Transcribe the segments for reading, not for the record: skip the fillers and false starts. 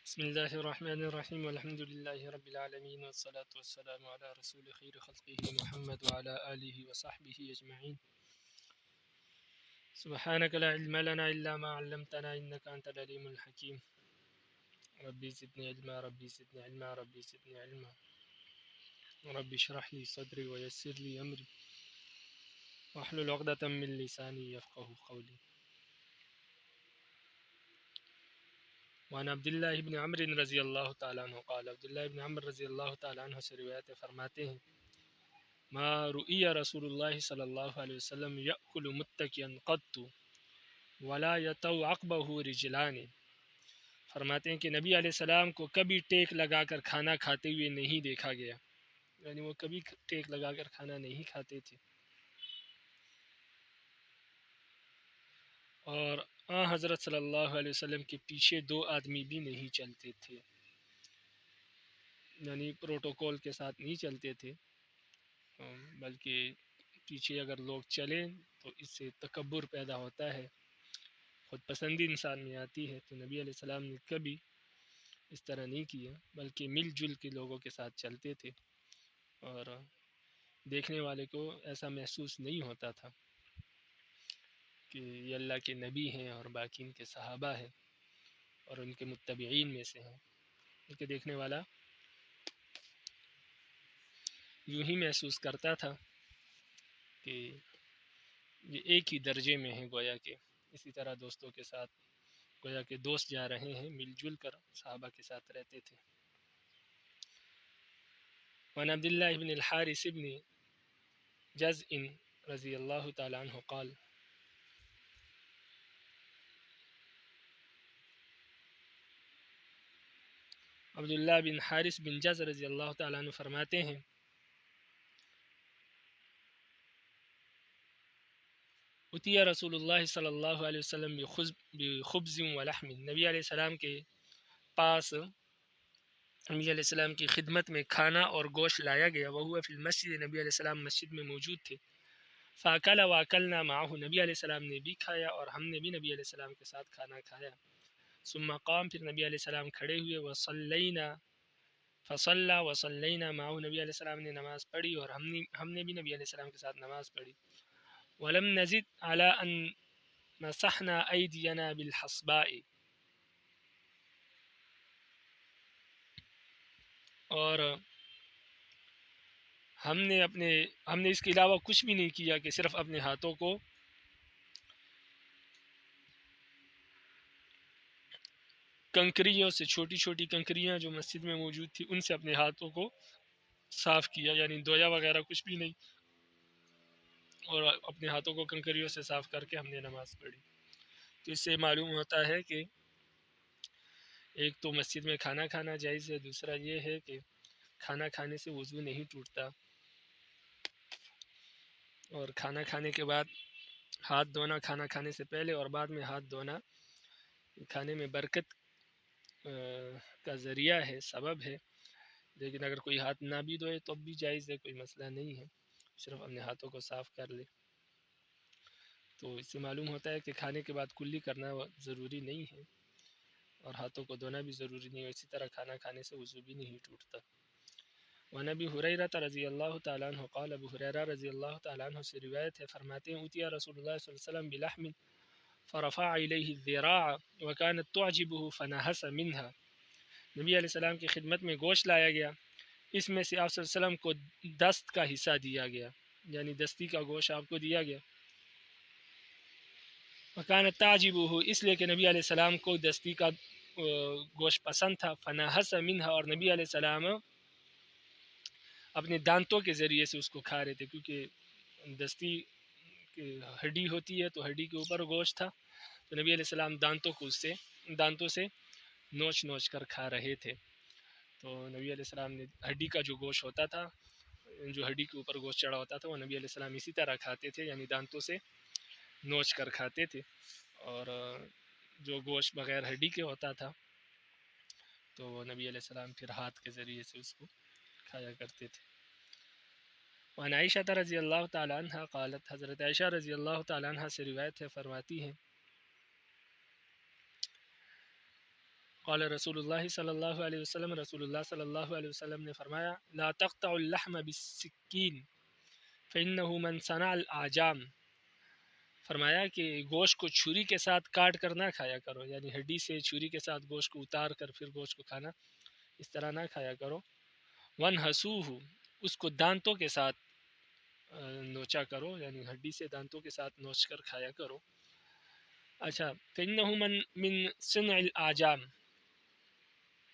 بسم اللہ الرحمن الرحیم والحمد للہ رب العالمین والصلاة والسلام علی رسول خیر خلقہ محمد وعلی آلہ وصحبہ اجمعین سبحانک لا علم لنا الا ما علمتنا انک انت العلیم الحکیم ربی زدنی علما ربی زدنی علما ربی زدنی علما رب اشرح لی صدری ویسر لی امری واحلل عقدۃ من لسانی یفقهوا قولی. وعن عبداللہ بن عمر رضی اللہ تعالیٰ عنہ قال عبداللہ بن عمر رضی اللہ تعالیٰ عنہ سے روایت فرماتے ہیں ما رؤی رسول اللہ صلی اللہ علیہ وسلم یأکل متکئا قط ولا یطؤ عقبہ رجلان. فرماتے ہیں کہ نبی علیہ السلام کو کبھی ٹیک لگا کر کھانا کھاتے ہوئے نہیں دیکھا گیا، یعنی وہ کبھی ٹیک لگا کر کھانا نہیں کھاتے تھے. اور حضرت صلی اللہ علیہ وسلم کے پیچھے دو آدمی بھی نہیں چلتے تھے، یعنی پروٹوکول کے ساتھ نہیں چلتے تھے، بلکہ پیچھے اگر لوگ چلیں تو اس سے تکبر پیدا ہوتا ہے، خود پسندی انسان میں آتی ہے. تو نبی علیہ السلام نے کبھی اس طرح نہیں کیا، بلکہ مل جل کے لوگوں کے ساتھ چلتے تھے، اور دیکھنے والے کو ایسا محسوس نہیں ہوتا تھا کہ یہ اللہ کے نبی ہیں اور باقی ان کے صحابہ ہیں اور ان کے متبعین میں سے ہیں، بلکہ دیکھنے والا یوں ہی محسوس کرتا تھا کہ یہ ایک ہی درجے میں ہیں، گویا کہ اسی طرح دوستوں کے ساتھ گویا کہ دوست جا رہے ہیں، مل جل کر صحابہ کے ساتھ رہتے تھے. وعن عبداللہ بن الحارث بن جزء رضی اللہ تعالیٰ عنہ قال عبداللہ بن حارث بن جز رضی اللہ تعالیٰ عنہ فرماتے ہیں اتیا رسول اللہ صلی اللہ علیہ وسلم بخبز ولحم. نبی علیہ السلام کے پاس نبی علیہ السلام کی خدمت میں کھانا اور گوشت لایا گیا. وہو فی المسجد. نبی علیہ السلام مسجد میں موجود تھے. فاکل واکلنا معه. نبی علیہ السلام نے بھی کھایا اور ہم نے بھی نبی علیہ السلام کے ساتھ کھانا کھایا. ثم قام. پھر نبی علیہ السلام کھڑے ہوئے. وصلینا فصلى وصلینا معه. نبی علیہ السلام نے نماز پڑھی اور ہم نے بھی نبی علیہ السلام کے ساتھ نماز پڑھی. ولم نزد على ان مسحنا ایدینا بالحصباء. اور ہم نے اس کے علاوہ کچھ بھی نہیں کیا کہ صرف اپنے ہاتھوں کو کنکریوں سے، چھوٹی چھوٹی کنکریاں جو مسجد میں موجود تھی ان سے اپنے ہاتھوں کو صاف کیا، یعنی دھویا وغیرہ کچھ بھی نہیں، اور اپنے ہاتھوں کو کنکریوں سے صاف کر کے ہم نے نماز پڑھی. تو اس سے معلوم ہوتا ہے کہ ایک تو مسجد میں کھانا کھانا جائز ہے، دوسرا یہ ہے کہ کھانا کھانے سے وضو نہیں ٹوٹتا، اور کھانا کھانے کے بعد ہاتھ دھونا، کھانا کھانے سے پہلے اور بعد میں ہاتھ دھونا کھانے میں برکت کا ذریعہ ہے، سبب ہے. لیکن اگر کوئی ہاتھ نہ بھی دھوئے تو بھی جائز ہے، کوئی مسئلہ نہیں ہے، صرف اپنے ہاتھوں کو صاف کر لے. تو اس سے معلوم ہوتا ہے کہ کھانے کے بعد کلی کرنا ضروری نہیں ہے، اور ہاتھوں کو دھونا بھی ضروری نہیں ہے. اسی طرح کھانا کھانے سے وضو بھی نہیں ٹوٹتا. وعن ابی ہریرہ رضی اللہ تعالیٰ عنہ قال. ابو ہریرہ رضی اللہ تعالیٰ عنہ سے روایت ہے، فرماتے ہیں اتیا رسول اللہ صلی اللہ علیہ وسلم بلحم فرفع الیہ الذراع وکانت تعجبہ فنہس منہا. نبی علیہ السلام کی خدمت میں گوشت لایا گیا، اس میں سے آپ صلی اللہ علیہ وسلم کو دست کا حصہ دیا گیا، یعنی دستی کا گوشت آپ کو دیا گیا. وکانت تعجبہ، اس لیے کہ نبی علیہ السلام کو دستی کا گوشت پسند تھا. فنہس منہا، اور نبی علیہ السلام اپنے دانتوں کے ذریعے سے اس کو کھا رہے تھے، کیونکہ دستی ہڈی ہوتی ہے تو ہڈی کے اوپر گوشت تھا، تو نبی علیہ السلام دانتوں سے نوچ نوچ کر کھا رہے تھے. تو نبی علیہ السلام نے ہڈی کا جو گوشت ہوتا تھا، جو ہڈی کے اوپر گوشت چڑھا ہوتا تھا، وہ نبی علیہ السلام اسی طرح کھاتے تھے، یعنی دانتوں سے نوچ کر کھاتے تھے. اور جو گوشت بغیر ہڈی کے ہوتا تھا تو وہ نبی علیہ السلام پھر ہاتھ کے ذریعے سے اس کو کھایا کرتے تھے. وعن عائشہ رضی اللہ تعالیٰ عنہ قالت. حضرت عائشہ رضی اللہ تعالیٰ عنہ سے روایت ہے، فرماتی ہیں قال رسول اللہ صلی اللہ علیہ وسلم، رسول اللہ صلی اللہ علیہ وسلم نے فرمایا، لا تقطع اللحم بالسکین فإنه من صنع الآجام، فرمایا کہ گوشت کو چھری کے ساتھ کاٹ کر نہ کھایا کرو، یعنی ہڈی سے چھری کے ساتھ گوشت کو اتار کر پھر گوشت کو کھانا، اس طرح نہ کھایا کرو۔ وَانْحَسُوهُ، اس کو دانتوں کے ساتھ نوچا کرو، یعنی ہڈی سے دانتوں کے ساتھ نوچ کر کھایا کرو۔ اچھا، فإنه من صنع الآجام،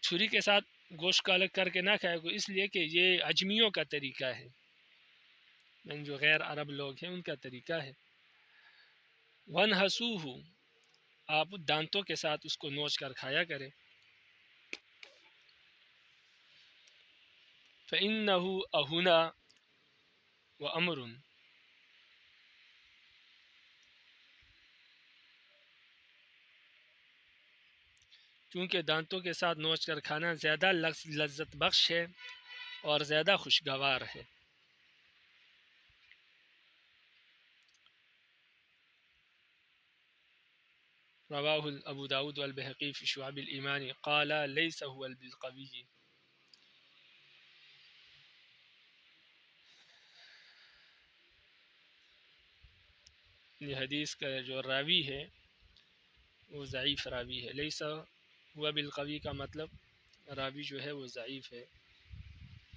چھری کے ساتھ گوشت کا الگ کر کے نہ کھایا کرو، اس لیے کہ یہ اجمیوں کا طریقہ ہے، یعنی جو غیر عرب لوگ ہیں ان کا طریقہ ہے۔ وَانْحَسُوهُ، آپ دانتوں کے ساتھ اس کو نوچ کر کھایا کریں۔ فإنه أهنى وأمر، کیونکہ دانتوں کے ساتھ نوچ کر کھانا زیادہ لذت بخش ہے اور زیادہ خوشگوار ہے۔ رواہ ابو داود والبہقی فی شعب الایمان قال لیس هو بالقوی، یہ حدیث کا جو راوی ہے وہ ضعیف راوی ہے۔ لیس هو بالقوی کا مطلب راوی جو ہے وہ ضعیف ہے،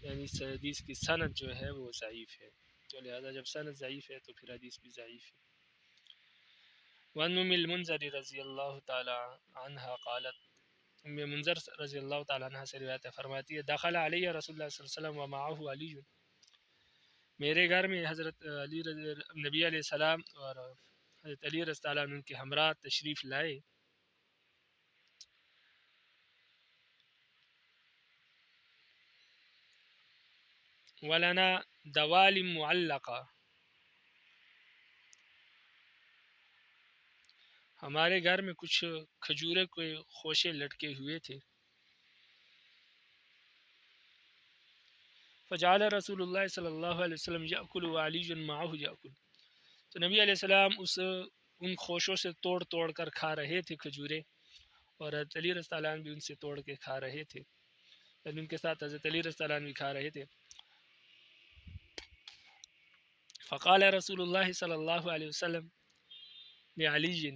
یعنی اس حدیث کی سند جو ہے وہ ضعیف ہے، تو لہذا جب سند ضعیف ہے تو پھر حدیث بھی ضعیف ہے۔ وعن ام المنذر رضی اللہ تعالی عنہ قالت، ام منذر رضی اللہ تعالی عنہ سے روایت فرماتی ہے، دخل علیہ رسول اللہ صلی اللہ علیہ وسلم ومعه علی، میرے گھر میں حضرت علی نبی علیہ السلام اور حضرت علی رضی اللہ عنہ کے ہمراہ تشریف لائے۔ ولنا دوال معلقہ، ہمارے گھر میں کچھ کھجورے کے خوشے لٹکے ہوئے تھے۔ فجعل رسول اللہ صلی اللہ علیہ وسلم یأکل وعلی معه یأکل، تو نبی علیہ السلام ان خوشوں سے توڑ توڑ کر کھا رہے تھے کھجورے، اور حضرت علی رضی اللہ عنہ بھی ان سے توڑ کے کھا رہے تھے، یعنی ان کے ساتھ حضرت علی رضی اللہ عنہ بھی کھا رہے تھے۔ فقال رسول اللہ صلی اللہ علیہ وسلم لعلی،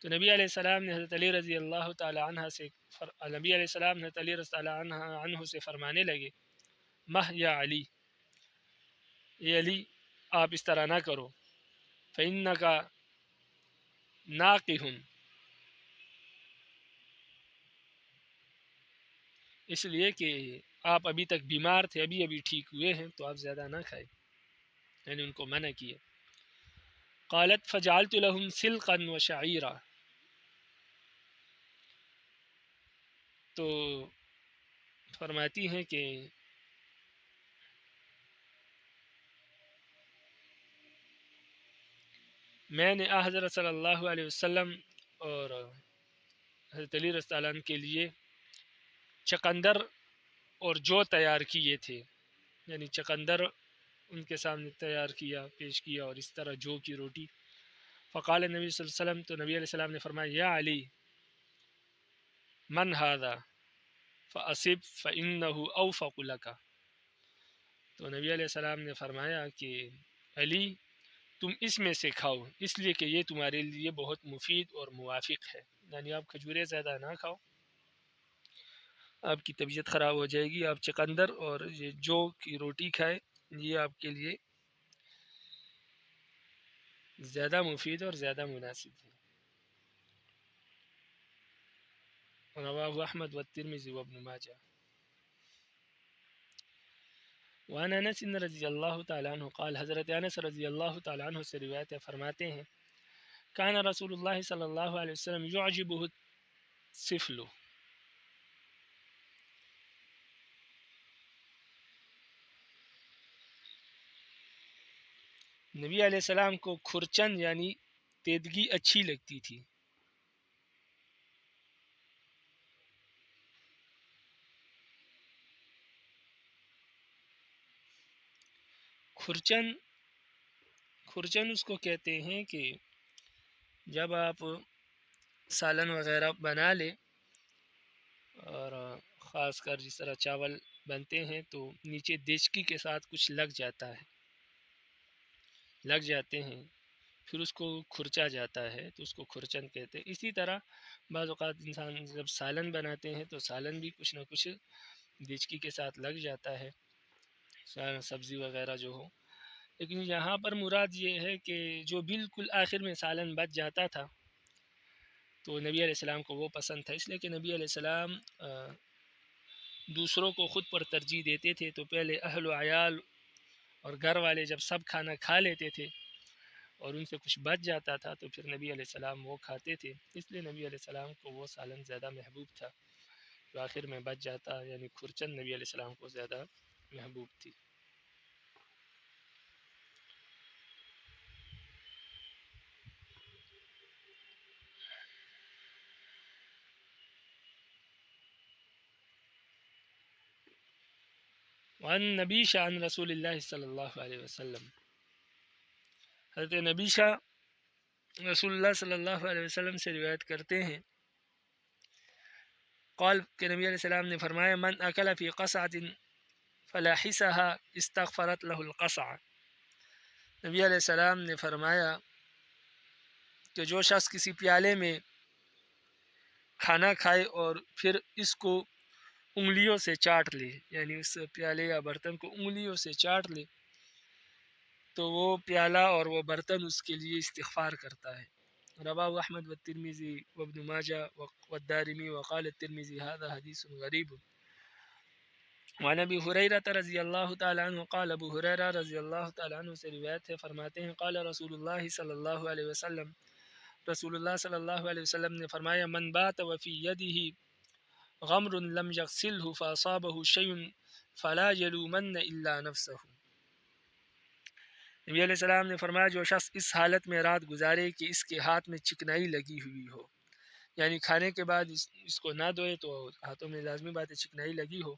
تو نبی علیہ السلام نے حضرت علی رضی اللہ تعالی عنہ سے نبی علیہ السلام نے حضرت علی رضی اللہ عنہ سے فرمانے لگے، مہ یا علی، اے علی آپ اس طرح نہ کرو، فإنک ناقح، اس لیے کہ آپ ابھی تک بیمار تھے، ابھی ٹھیک ہوئے ہیں، تو آپ زیادہ نہ کھائیں، یعنی ان کو منع کیے۔ قالت فجعلت لهم سلقا وشعیرا، تو فرماتی ہیں کہ میں نے حضرت صلی اللہ علیہ وسلم اور حضرت علی رضی اللہ عنہ کے لیے چقندر اور جو تیار کیے تھے، یعنی چقندر ان کے سامنے تیار کیا، پیش کیا، اور اس طرح جو کی روٹی۔ فقال نبی صلی اللہ علیہ وسلم، تو نبی علیہ السلام نے فرمایا، یا علی من هذا فاصب فانه اوفق لك، تو نبی علیہ السلام نے فرمایا کہ علی تم اس میں سے کھاؤ، اس لیے کہ یہ تمہارے لیے بہت مفید اور موافق ہے، یعنی آپ کھجورے زیادہ نہ کھاؤ، آپ کی طبیعت خراب ہو جائے گی، آپ چقندر اور یہ جو کی روٹی کھائے، یہ آپ کے لیے زیادہ مفید اور زیادہ مناسب ہے۔ رواہ احمد والترمذی وابن ماجہ۔ وعن انس رضی اللہ تعالیٰ عنہ قال، حضرت انس رضی اللہ تعالیٰ عنہ سے روایت فرماتے ہیں، کان رسول اللہ صلی اللہ علیہ وسلم یعجبہ السفل، نبی علیہ السلام کو کھرچن یعنی تیدگی اچھی لگتی تھی۔ کھرچن اس کو کہتے ہیں کہ جب آپ سالن وغیرہ بنا لیں اور خاص کر جس طرح چاول بنتے ہیں تو نیچے دیچکی کے ساتھ کچھ لگ جاتے ہیں، پھر اس کو کھرچا جاتا ہے تو اس کو کھرچن کہتے ہیں۔ اسی طرح بعض اوقات انسان جب سالن بناتے ہیں تو سالن بھی کچھ نہ کچھ دیچکی کے ساتھ لگ جاتا ہے، سبزی وغیرہ جو ہو۔ لیکن یہاں پر مراد یہ ہے کہ جو بالکل آخر میں سالن بچ جاتا تھا تو نبی علیہ السلام کو وہ پسند تھا، اس لیے کہ نبی علیہ السلام دوسروں کو خود پر ترجیح دیتے تھے، تو پہلے اہل و عیال اور گھر والے جب سب کھانا کھا لیتے تھے اور ان سے کچھ بچ جاتا تھا تو پھر نبی علیہ السلام وہ کھاتے تھے، اس لیے نبی علیہ السلام کو وہ سالن زیادہ محبوب تھا جو آخر میں بچ جاتا، یعنی کھرچن نبی علیہ السلام کو زیادہ محبوب تھی۔ وعن نبیشہ عن رسول اللہ صلی اللہ علیہ وسلم، حضرت نبیشہ رسول اللہ صلی اللہ علیہ وسلم سے روایت کرتے ہیں، قال کہ نبی علیہ السلام نے فرمایا، من اکل فی قصعۃ فلاحسها استغفرت له القصعہ، نبی علیہ السلام نے فرمایا کہ جو شخص کسی پیالے میں کھانا کھائے اور پھر اس کو انگلیوں سے چاٹ لے، یعنی اس پیالے یا برتن کو انگلیوں سے چاٹ لے، تو وہ پیالہ اور وہ برتن اس کے لیے استغفار کرتا ہے۔ رواه احمد والترمذی وابن ماجہ والدارمی وقال الترمذی هذا حدیث غریب۔ وعن ابی ہریرہ رضی اللہ تعالی عنہ قال، ابو ہریرہ رضی اللہ تعالی عنہ سے روایت ہے، فرماتے ہیں، قال رسول اللہ صلی اللہ علیہ وسلم، رسول اللہ صلی اللہ علیہ وسلم نے فرمایا، من بات وفی یدہ غمر لم یغسلہ فاصابہ شیء فلا یلومن الا نفسہ، نبی علیہ السلام نے فرمایا جو شخص اس حالت میں رات گزارے کہ اس کے ہاتھ میں چکنائی لگی ہوئی ہو، یعنی کھانے کے بعد اس کو نہ دھوئے تو ہاتھوں میں لازمی بات ہے چکنائی لگی ہو،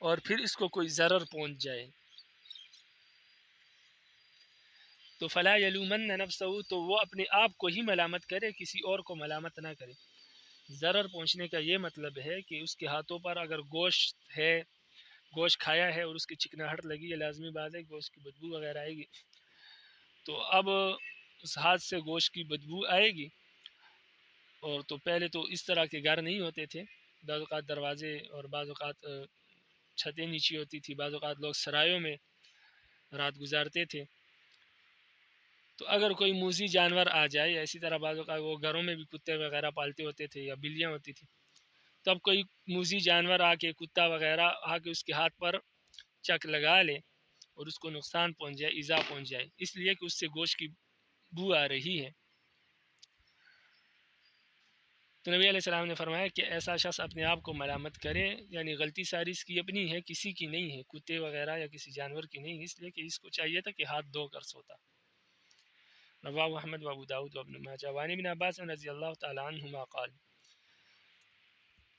اور پھر اس کو کوئی ضرر پہنچ جائے تو فلا یلومن نفسہ، تو وہ اپنے آپ کو ہی ملامت کرے، کسی اور کو ملامت نہ کرے۔ ضرر پہنچنے کا یہ مطلب ہے کہ اس کے ہاتھوں پر اگر گوشت ہے، گوشت کھایا ہے اور اس کی چکناہٹ لگی ہے، لازمی بات ہے گوشت کی بدبو وغیرہ آئے گی، تو اب اس ہاتھ سے گوشت کی بدبو آئے گی، اور تو پہلے تو اس طرح کے گھر نہیں ہوتے تھے، بعض اوقات دروازے اور بعض اوقات چھتیں نیچی ہوتی تھی، بعض اوقات لوگ سرایوں میں رات گزارتے تھے، تو اگر کوئی موذی جانور آ جائے، یا اسی طرح بعض اوقات وہ گھروں میں بھی کتے وغیرہ پالتے ہوتے تھے یا بلیاں ہوتی تھیں، تب کوئی موذی جانور آ کے، کتا وغیرہ آ کے اس کے ہاتھ پر چک لگا لے اور اس کو نقصان پہنچ جائے، ایذا پہنچ جائے، اس لیے کہ اس سے گوشت کی بو آ رہی ہے، تو نبی علیہ السلام نے فرمایا کہ ایسا شخص اپنے آپ کو ملامت کرے، یعنی غلطی ساری اس کی اپنی ہے، کسی کی نہیں ہے، کتے وغیرہ یا کسی جانور کی نہیں، اس لیے کہ اس کو چاہیے تھا کہ ہاتھ دھو کر سوتا۔ رواه احمد و ابو داود و ابن ماجہ۔ وعن ابن عباس رضی اللہ تعالی عنہما قال،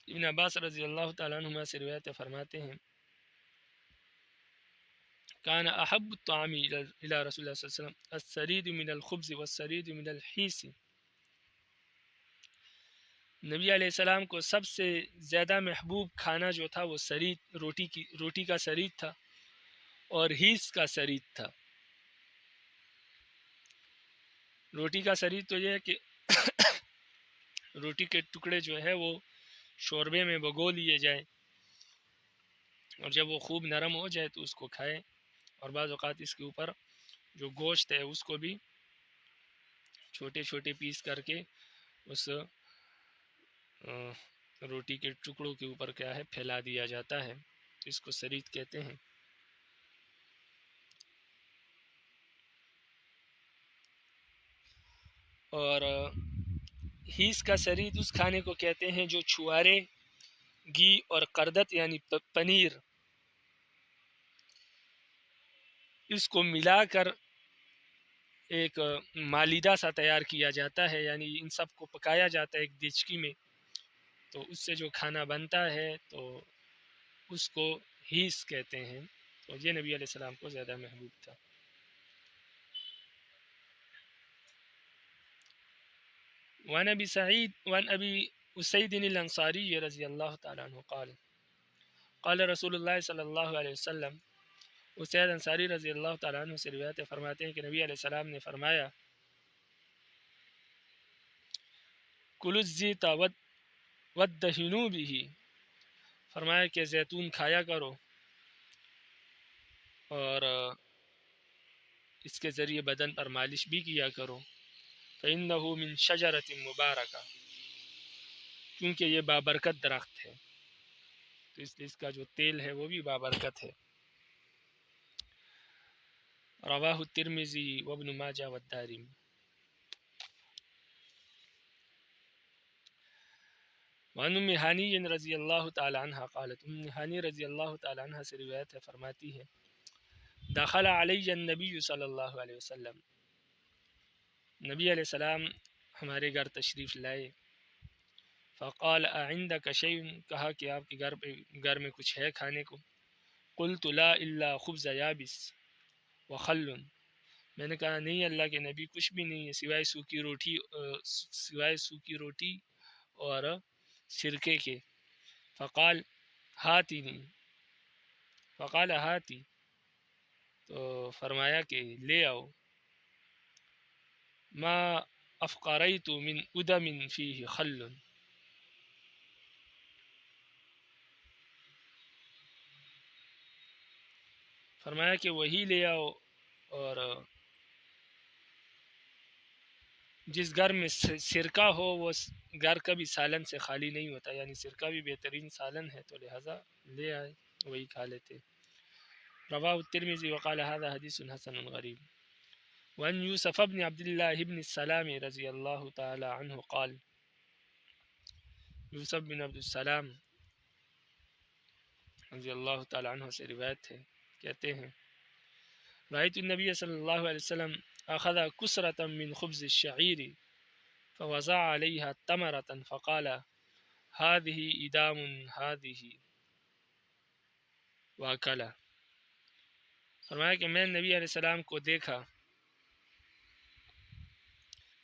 ابن عباس رضی اللہ تعالی عنہما سے روایت فرماتے ہیں، کان احب الطعام الى رسول اللہ صلی اللہ علیہ وسلم السرید من الخبز والسرید من الحیس، نبی علیہ السلام کو سب سے زیادہ محبوب کھانا جو تھا وہ سرید، روٹی کا سرید تھا اور ہیس کا سرید تھا۔ روٹی کا سرید تو یہ ہے کہ روٹی کے ٹکڑے جو ہے وہ شوربے میں بھگو لیے جائیں، اور جب وہ خوب نرم ہو جائے تو اس کو کھائیں، اور بعض اوقات اس کے اوپر جو گوشت ہے اس کو بھی چھوٹے چھوٹے پیس کر کے اس روٹی کے ٹکڑوں کے اوپر کیا ہے پھیلا دیا جاتا ہے، اس کو سرید کہتے ہیں۔ اور ہیس کا سرید اس کھانے کو کہتے ہیں جو چھوارے، گھی اور قردت یعنی پنیر، اس کو ملا کر ایک مالیدہ سا تیار کیا جاتا ہے، یعنی ان سب کو پکایا جاتا ہے ایک دیچکی میں، تو اس سے جو کھانا بنتا ہے تو اس کو ہیس کہتے ہیں، تو یہ نبی علیہ السلام کو زیادہ محبوب تھا۔ وعن أبي أسيد الأنصاري رضي الله تعالى عنه قال رسول الله صلی اللہ علیہ وسلم، اسید انصاری رضی اللہ تعالیٰ عنہ سے روایت فرماتے ہیں کہ نبی علیہ السلام نے فرمایا، کلوا الزیت وادہنوا بہ، فرمایا کہ زیتون کھایا کرو اور اس کے ذریعے بدن پر مالش بھی کیا کرو، فإنہ من شجرۃ مبارکہ، کیونکہ یہ بابرکت درخت ہے، تو اس لیے اس کا جو تیل ہے وہ بھی بابرکت ہے۔ رواہ الترمذی وابن ماجہ والدارمی۔ وعن ام ہانی رضی اللہ تعالی عنہ قالت، ام ہانی رضی اللہ تعالی عنہ سے روایت ہے، فرماتی ہے، دخل علی النبی صلی اللہ علیہ وسلم، نبی علیہ السلام ہمارے گھر تشریف لائے، فقال اعندک شیء، کہا کہ آپ کے گھر میں کچھ ہے کھانے کو؟ قلت لا الا خبز یابس وخل، میں نے کہا نہیں اللہ کے نبی، کچھ بھی نہیں ہے سوائے سوکھی روٹی اور سرکے کے۔ فقال ہاتی، تو فرمایا کہ لے آؤ، ما افقریت من ادم فیہ خل، فرمایا کہ وہی لے آؤ، اور جس گھر میں سرکہ ہو وہ گھر کبھی سالن سے خالی نہیں ہوتا، یعنی سرکہ بھی بہترین سالن ہے، تو لہذا لے آئے، وہی کھا لیتے۔ رواہ الترمذی وقال هذا حدیث حسن غریب۔ وعن یوسف بن عبد اللہ بن السلام رضی اللہ تعالی عنہ قال، یوسف بن عبد السلام رضی اللہ تعالی عنہ سے روایت ہے، کہتے ہیں، رأیت النبی صلی اللہ علیہ وسلم اخذ کسرة من خبز الشعیر فوضع علیها تمرة فقال هذه ادام هذه واکل، فرمایا کہ میں نبی علیہ السلام کو دیکھا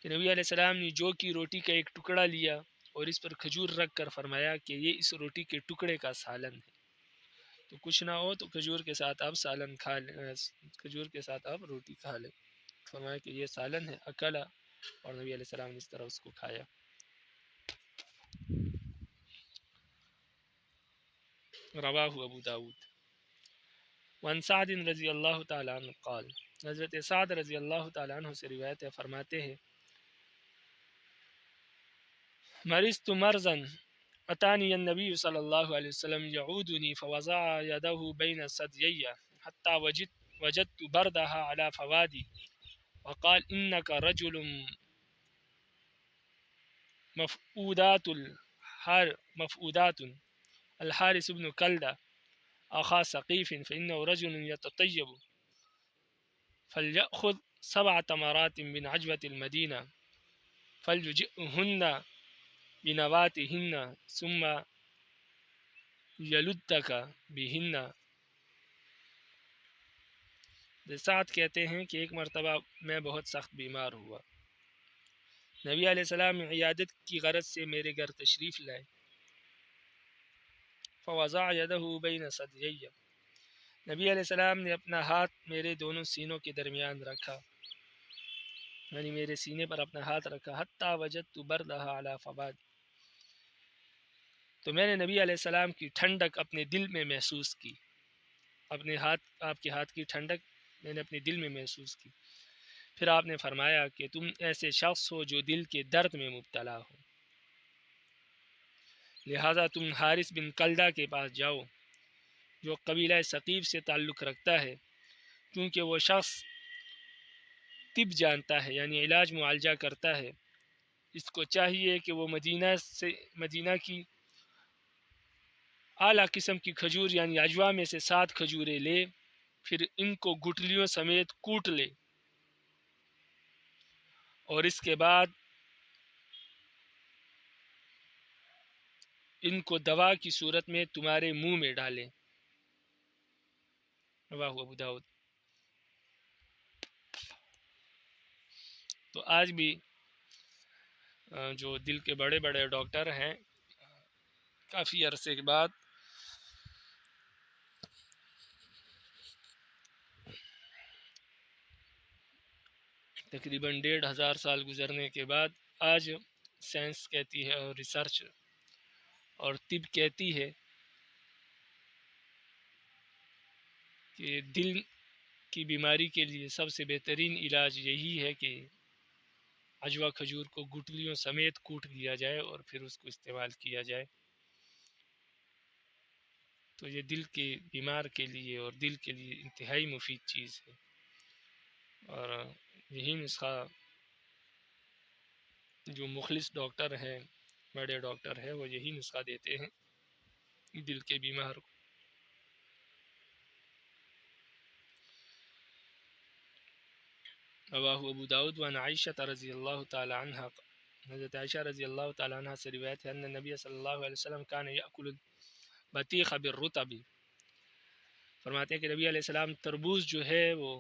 کہ نبی علیہ السلام نے جو کی روٹی کا ایک ٹکڑا لیا اور اس پر کھجور رکھ کر فرمایا کہ یہ اس روٹی کے ٹکڑے کا سالن ہے، تو کچھ نہ ہو تو کھجور کے ساتھ آپ سالن کھا لیں، کھجور کے ساتھ آپ روٹی کھا لیں، فرمایا کہ یہ سالن ہے، اکلا، اور نبی علیہ السلام نے اس طرح اس کو کھایا۔ رواہ ابو داود۔ وعن سعد رضی اللہ تعالی عنہ قال، حضرت سعد رضی اللہ تعالی عنہ سے روایت ہے، فرماتے ہیں، مرضت مرضا اتانی النبی صلی اللہ علیہ وسلم یعودنی فوضع یدہ بین ثدیی حتی وجدت بردها على فوادی وقال انک رجل مفعودات الحارث بن کلدہ اخا ثقیف فانه رجل يتطیب فلیأخذ 7 تمرات من عجوة المدینہ فلیجئهن بنواتهن ثم یلدک بہن۔ سعد کہتے ہیں کہ ایک مرتبہ میں بہت سخت بیمار ہوا، نبی علیہ السلام عیادت کی غرض سے میرے گھر تشریف لائے، فوضع یدہ بین ثدیی، نبی علیہ السلام نے اپنا ہاتھ میرے دونوں سینوں کے درمیان رکھا، یعنی میرے سینے پر اپنا ہاتھ رکھا، حتی وجدت بردها علی فوادی، تو میں نے نبی علیہ السلام کی ٹھنڈک اپنے دل میں محسوس کی، آپ کے ہاتھ کی ٹھنڈک میں نے اپنے دل میں محسوس کی۔ پھر آپ نے فرمایا کہ تم ایسے شخص ہو جو دل کے درد میں مبتلا ہو، لہذا تم حارث بن کلدہ کے پاس جاؤ جو قبیلہ ثقیف سے تعلق رکھتا ہے، کیونکہ وہ شخص طب جانتا ہے، یعنی علاج معالجہ کرتا ہے، اس کو چاہیے کہ وہ مدینہ کی اعلیٰ قسم کی کھجور یعنی عجوا میں سے 7 کھجوریں لے، پھر ان کو گٹلیوں سمیت کوٹ لے، اور اس کے بعد ان کو دوا کی صورت میں تمہارے منہ میں ڈالیں۔ رواہ ابو داؤد۔ تو آج بھی جو دل کے بڑے بڑے ڈاکٹر ہیں، کافی عرصے کے بعد تقریباً 1500 سال گزرنے کے بعد آج سائنس کہتی ہے اور ریسرچ اور طب کہتی ہے کہ دل کی بیماری کے لیے سب سے بہترین علاج یہی ہے کہ عجوہ کھجور کو گٹلیوں سمیت کوٹ لیا جائے اور پھر اس کو استعمال کیا جائے. تو یہ دل کے بیمار کے لیے اور دل کے لیے انتہائی مفید چیز ہے، اور یہی نسخہ جو مخلص ڈاکٹر ہیں، بڑے ڈاکٹر ہیں، وہ یہی نسخہ دیتے ہیں دل کے بیمار کو. رواہ ابو داود وعن عائشہ رضی اللہ تعالی عنہ، حضرت عائشہ رضی اللہ تعالی عنہ سے روایت ہے ان نبی صلی اللہ علیہ وسلم کان یأکل البطیخ بالرطب، فرماتے ہیں کہ نبی علیہ السلام تربوز جو ہے وہ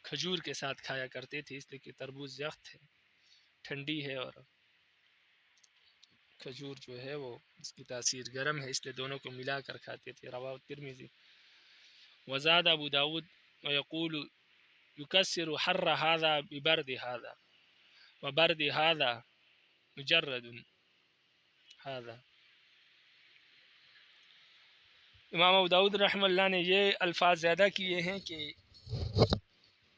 کھجور کے ساتھ کھایا کرتے تھے، اس لیے کہ تربوز سخت ہے، ٹھنڈی ہے، اور کھجور جو ہے وہ اس کی تاثیر گرم ہے، اس لیے دونوں کو ملا کر کھاتے تھے. رواہ ترمذی وزاد ابو داود ويقول يكسر حر هذا ببرد هذا وبرد هذا مجرد هذا. امام ابو داود رحمہ اللہ نے یہ الفاظ زیادہ کیے ہیں کہ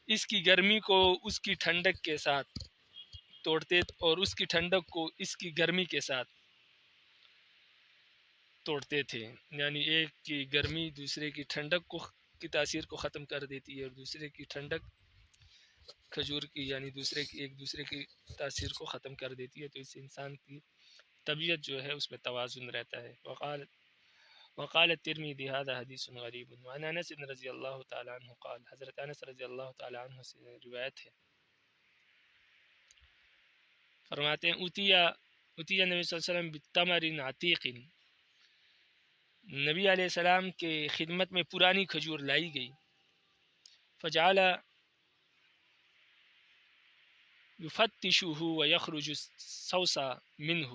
اس کی گرمی کو اس کی ٹھنڈک کے ساتھ توڑتے اور اس کی ٹھنڈک کو اس کی گرمی کے ساتھ توڑتے تھے، یعنی ایک کی گرمی دوسرے کی ٹھنڈک کو کی تاثیر کو ختم کر دیتی ہے، اور دوسرے کی ٹھنڈک کھجور کی یعنی دوسرے کی ایک دوسرے کی تاثیر کو ختم کر دیتی ہے. تو اس سے انسان کی طبیعت جو ہے اس میں توازن رہتا ہے. وقال الترمذی هذا حدیث غریب. وعن انس رضی اللہ تعالی عنہ قال، حضرت انس رضی اللہ تعالی عنہ سے روایت ہے، فرماتے ہیں اتیا نبی صلی اللہ علیہ وسلم بالتمر عتیق، نبی علیہ السلام کے خدمت میں پرانی کھجور لائی گئی. فجعل یفتشہ ویخرج الصوص منہ،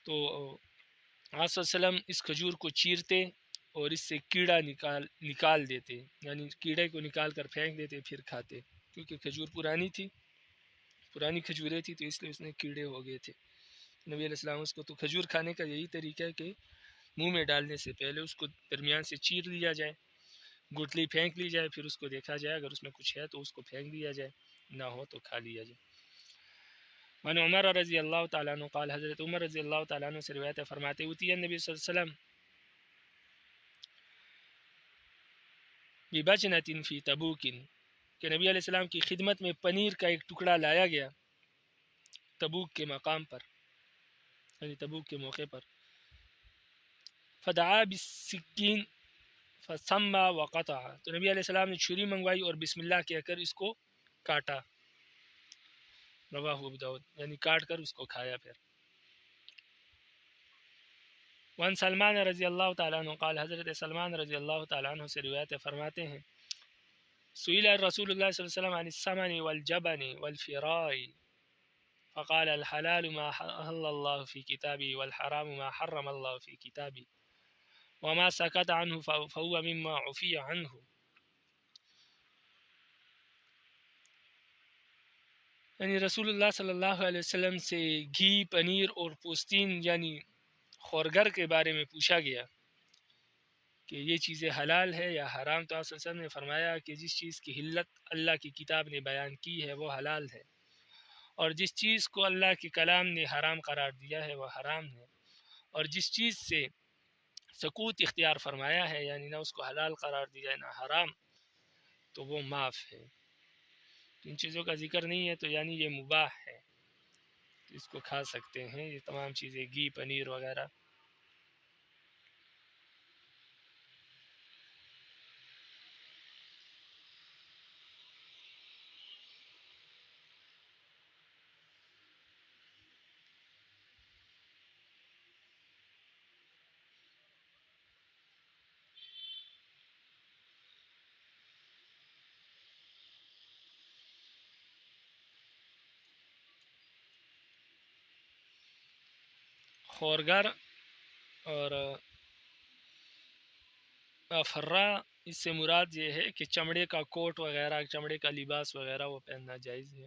تو آپ صلی اللہ علیہ وسلم اس کھجور کو چیرتے اور اس سے کیڑا نکال دیتے، یعنی کیڑے کو نکال کر پھینک دیتے پھر کھاتے، کیونکہ کھجور پرانی کھجوریں تھی تو اس لیے اس میں کیڑے ہو گئے تھے. نبی علیہ السلام اس کو، تو کھجور کھانے کا یہی طریقہ ہے کہ منہ میں ڈالنے سے پہلے اس کو درمیان سے چیر لیا جائے، گٹلی پھینک لی جائے، پھر اس کو دیکھا جائے اگر اس میں کچھ ہے تو اس کو پھینک دیا جائے، نہ ہو تو کھا لیا جائے. وعن عمر رضی اللہ تعالیٰ عنہ قال، حضرت عمر رضی اللہ تعالیٰ عنہ سے روایت ہے، فرماتے اتی النبی صلی اللہ علیہ وسلم ببجنۃ فی تبوک، کہ نبی علیہ السلام کی خدمت میں پنیر کا ایک ٹکڑا لایا گیا تبوک کے مقام پر، یعنی تبوک کے موقع پر. فدعا بالسکین فسمى وقطع، تو نبی علیہ السلام نے چھری منگوائی اور بسم اللہ کہہ کر اس کو کاٹا. رواہ ابو داؤد، یعنی کاٹ کر اس کو کھایا. پھر وان سلمان رضی اللہ تعالیٰ عنہ قال، حضرت سلمان رضی اللہ تعالیٰ عنہ سے روایت فرماتے ہیں سئل رسول اللہ صلی اللہ علیہ وسلم عن السمن والجبن والفراء فقال الحلال ما حل الله في كتابه والحرام ما حرم الله في كتابه وما سكت عنه فهو مما عفي عنه. یعنی رسول اللہ صلی اللہ علیہ وسلم سے گھی، پنیر اور پوستین یعنی خورگر کے بارے میں پوچھا گیا کہ یہ چیزیں حلال ہے یا حرام، تو آپ صلی اللہ علیہ وسلم نے فرمایا کہ جس چیز کی حلت اللہ کی کتاب نے بیان کی ہے وہ حلال ہے، اور جس چیز کو اللہ کے کلام نے حرام قرار دیا ہے وہ حرام ہے، اور جس چیز سے سکوت اختیار فرمایا ہے یعنی نہ اس کو حلال قرار دیا ہے نہ حرام، تو وہ معاف ہے. ان چیزوں کا ذکر نہیں ہے تو یعنی یہ مباح ہے، تو اس کو کھا سکتے ہیں یہ تمام چیزیں، گھی، پنیر وغیرہ. خورگر اور فرا اس سے مراد یہ ہے کہ چمڑے کا کوٹ وغیرہ، چمڑے کا لباس وغیرہ وہ پہننا جائز ہے۔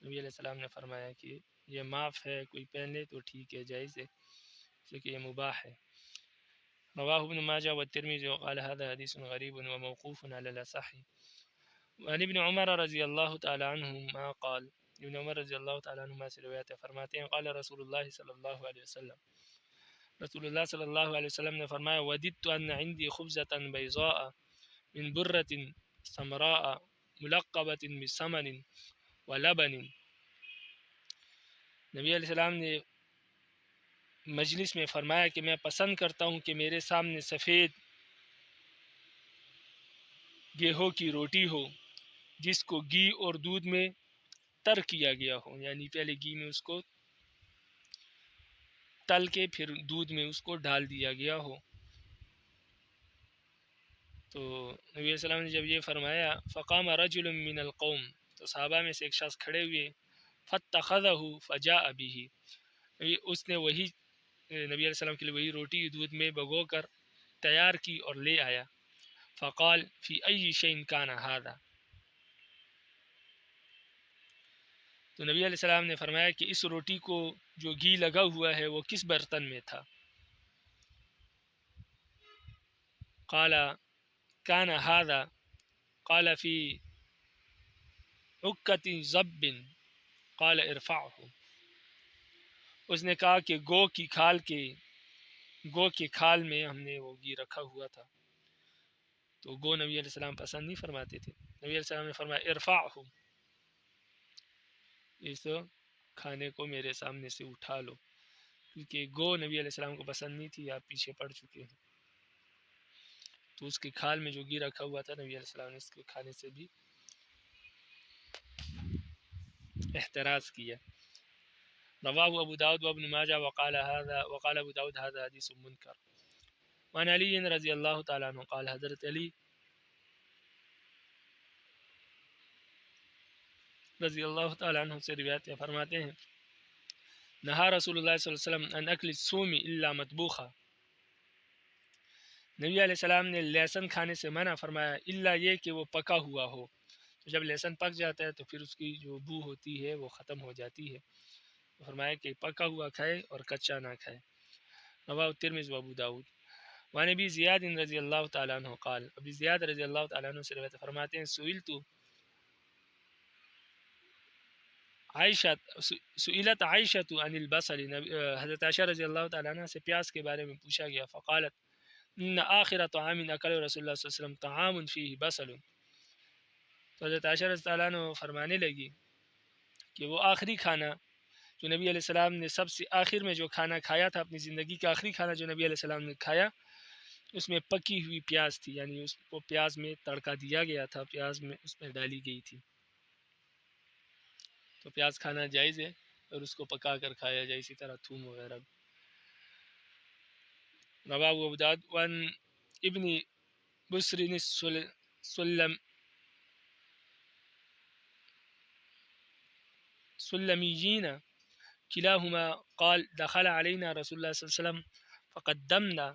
نبی علیہ السلام نے فرمایا کہ یہ معاف ہے، کوئی پہن لے تو ٹھیک ہے، جائز ہے، کیونکہ یہ مباح ہے۔ رواہ ابن ماجہ والترمذی وقال هذا حدیث غریب وموقوف علی الاصح وعن ابن عمر رضی اللہ تعالی عنہما قال، ابن عمر رضی اللہ تعالیٰ عنہما سے روایت ہے، فرماتے ہیں قال رسول اللہ صلی اللہ علیہ وسلم، رسول اللہ صلی اللہ علیہ وسلم نے فرمایا وددت ان عندي خبزة بيضاء من برة سمراء ملقبة بسمن ولبن۔ نبی علیہ السلام نے مجلس میں فرمایا کہ میں پسند کرتا ہوں کہ میرے سامنے سفید گیہوں کی روٹی ہو جس کو گھی اور دودھ میں تر کیا گیا ہو، یعنی پہلے گھی میں اس کو تل کے پھر دودھ میں اس کو ڈال دیا گیا ہو۔ تو نبی علیہ السلام نے جب یہ فرمایا فقام رجل من القوم، تو صحابہ میں سے ایک شخص کھڑے ہوئے، فاتخذہ فجاء بہ، اس نے وہی نبی علیہ السلام کے لیے وہی روٹی دودھ میں بھگو کر تیار کی اور لے آیا۔ فقال فی ای شیء کان ھذا، تو نبی علیہ السلام نے فرمایا کہ اس روٹی کو جو گھی لگا ہوا ہے وہ کس برتن میں تھا؟ قال کان ھذا قال فی عکۃ ضب قال ارفعہ، اس نے کہا کہ گو کے کھال میں ہم نے وہ گھی رکھا ہوا تھا۔ تو گو نبی علیہ السلام پسند نہیں فرماتے تھے۔ نبی علیہ السلام نے فرمایا ارفعہ، اس کھانے کو میرے سامنے سے اٹھا لو، کیونکہ گو نبی علیہ السلام کو پسند نہیں تھی، آپ پیچھے پڑ چکے ہیں۔ تو اس کے کھال میں جو گھی رکھا ہوا تھا، نبی علیہ السلام نے اس کے کھانے سے بھی احتراز کیا۔ رواہ ابو داود وابن ماجہ وقال ابو داود هذا حدیث منکر۔ وعن علی رضی اللہ تعالیٰ عنہ قال، حضرت علی رضی اللہ تعالیٰ عنہ سے روایت ہے، فرماتے ہیں نہا رسول اللہ صلی اللہ علیہ وسلم ان اکل السوم الا مطبوخا، نبی علیہ السلام نے لہسن کھانے سے منع فرمایا الا یہ کہ وہ پکا ہوا ہو۔ تو جب لہسن پک جاتا ہے تو پھر اس کی جو بو ہوتی ہے وہ ختم ہو جاتی ہے، فرمایا کہ پکا ہوا کھائے اور کچا نہ کھائے۔ رواہ الترمذی و ابو داود۔ وعن ابی زیاد رضی اللہ تعالیٰ عنہ قال، ابی زیاد رضی اللہ تعالیٰ عنہ سے روایت فرماتے ہیں سئلت عائشہ عن البصل، حضرت عائشہ رضی اللہ تعالیٰ عنہ سے پیاز کے بارے میں پوچھا گیا، فقالت ان آخر طعام اکل رسول اللہ صلی اللہ علیہ وسلم طعام فیہ بصل، تو حضرت عائشہ رضی اللہ عنہ فرمانے لگی کہ وہ آخری کھانا جو نبی علیہ السلام نے سب سے آخر میں جو کھانا کھایا تھا، اپنی زندگی کا آخری کھانا جو نبی علیہ السلام نے کھایا، اس میں پکی ہوئی پیاز تھی، یعنی اس کو پیاز میں تڑکا دیا گیا تھا، پیاز میں اس میں ڈالی گئی تھی۔ تو پیاز کھانا جائز ہے اور اس کو پکا کر کھایا جائے، اسی طرح تھوم وغیرہ۔ رواہ ابو داود وان ابن بسر سلمیین کلاہما قال دخل علینا رسول اللہ صلی اللہ علیہ وسلم فقدمنا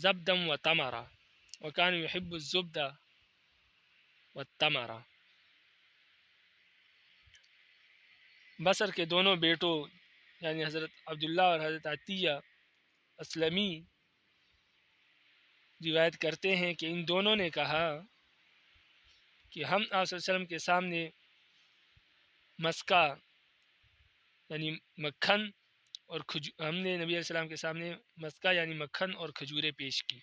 زبدا وتمرا وكان يحب الزبد والتمر۔ بصر کے دونوں بیٹوں یعنی حضرت عبداللہ اور حضرت عطیہ اسلمی روایت کرتے ہیں کہ ان دونوں نے کہا کہ ہم آپ صلی اللہ علیہ وسلم کے سامنے مسکا یعنی مکھن اور ہم نے نبی علیہ السلام کے سامنے مسکا یعنی مکھن اور کھجوریں پیش کی۔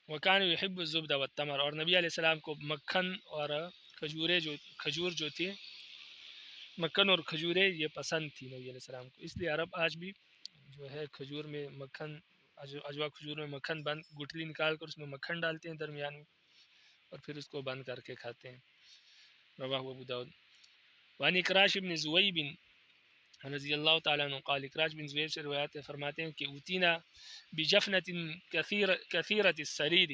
وکان یحب الزبد والتمر، اور نبی علیہ السلام کو مکھن اور کھجور جو تھی، مکھن اور کھجوریں یہ پسند تھی نبی علیہ السلام کو، اس لیے عرب آج بھی جو ہے کھجور میں مکھن، اجوا کھجور میں مکھن بند گٹلی نکال کر اس میں مکھن ڈالتے ہیں درمیان میں اور پھر اس کو بند کر کے کھاتے ہیں۔ رواہ ابو داود۔ وعن اکراش بن زویب رضی اللہ تعالیٰ عنہ قال، اکراش بن زویب سے روایت فرماتے ہیں کہ اوتینا بجفنۃ کثیرۃ السرید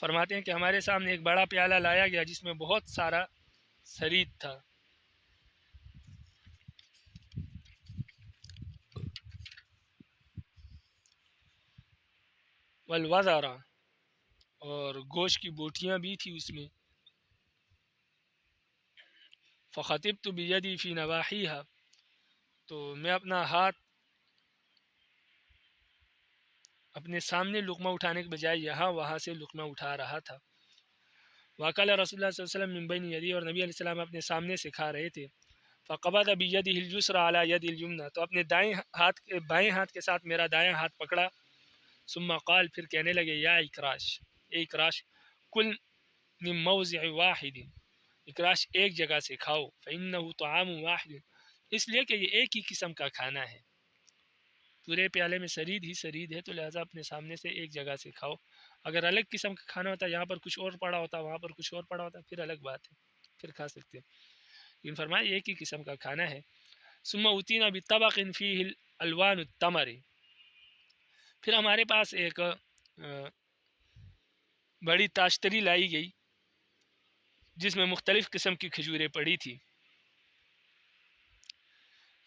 فرماتے ہیں کہ ہمارے سامنے ایک بڑا پیالہ لایا گیا جس میں بہت سارا سرید تھا، والوزارا، اور گوشت کی بوٹیاں بھی تھی اس میں، فخطبت بیدی فی نواحیہا، تو میں اپنا ہاتھ اپنے سامنے لقمہ اٹھانے کے بجائے یہاں وہاں سے لقمہ اٹھا رہا تھا۔ وقال رسول اللہ صلی اللہ علیہ وسلم من بین یدی، اور نبی علیہ السلام اپنے سامنے سے کھا رہے تھے۔ فقبض بیدہ الیسری علی ید الیمنی، تو اپنے بائیں ہاتھ کے ساتھ میرا دایاں ہاتھ پکڑا، ثم قال، پھر کہنے لگے، یا اکراش، اے اکراش، کل من موضع واحد، اکراش ایک جگہ سے کھاؤ، فإنہ طعام واحد، اس لیے کہ یہ ایک ہی قسم کا کھانا ہے، پورے پیالے میں سرید ہی سرید ہے، تو لہٰذا اپنے سامنے سے ایک جگہ سے کھاؤ۔ اگر الگ قسم کا کھانا ہوتا، یہاں پر کچھ اور پڑا ہوتا، وہاں پر کچھ اور پڑا ہوتا، پھر الگ بات ہے، پھر کھا سکتے ہیں، لیکن فرمایا ایک ہی قسم کا کھانا ہے۔ ثم اوتینا بطبق فیہ الوان التمر، پھر ہمارے پاس ایک بڑی تاشتری لائی گئی جس میں مختلف قسم کی کھجوریں پڑی تھی۔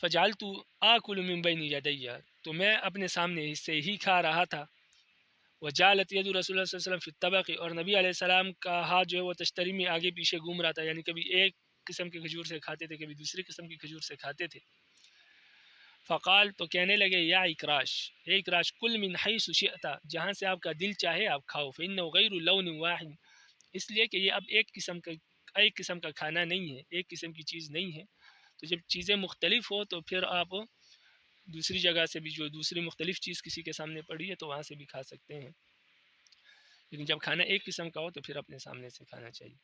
فجعلت آکل من بین یدی، تو میں اپنے سامنے سے ہی کھا رہا تھا۔ وجعلت ید رسول اللہ صلی اللہ علیہ وسلم فی الطبق، اور نبی علیہ السلام کا ہاتھ جو ہے وہ تشتری میں آگے پیچھے گھوم رہا تھا، یعنی کبھی ایک قسم کی کھجور سے کھاتے تھے، کبھی دوسری قسم کی کھجور سے کھاتے تھے۔ فقال، تو کہنے لگے، یا اکراش، اے اکراش، کل من حیث شئت، جہاں سے آپ کا دل چاہے آپ کھاؤ، فإنہ غیر لون واحد، اس لیے کہ یہ اب ایک قسم کا کھانا نہیں ہے، ایک قسم کی چیز نہیں ہے، تو جب چیزیں مختلف ہو تو پھر آپ دوسری جگہ سے بھی جو دوسری مختلف چیز کسی کے سامنے پڑی ہے تو وہاں سے بھی کھا سکتے ہیں، لیکن جب کھانا ایک قسم کا ہو تو پھر اپنے سامنے سے کھانا چاہیے۔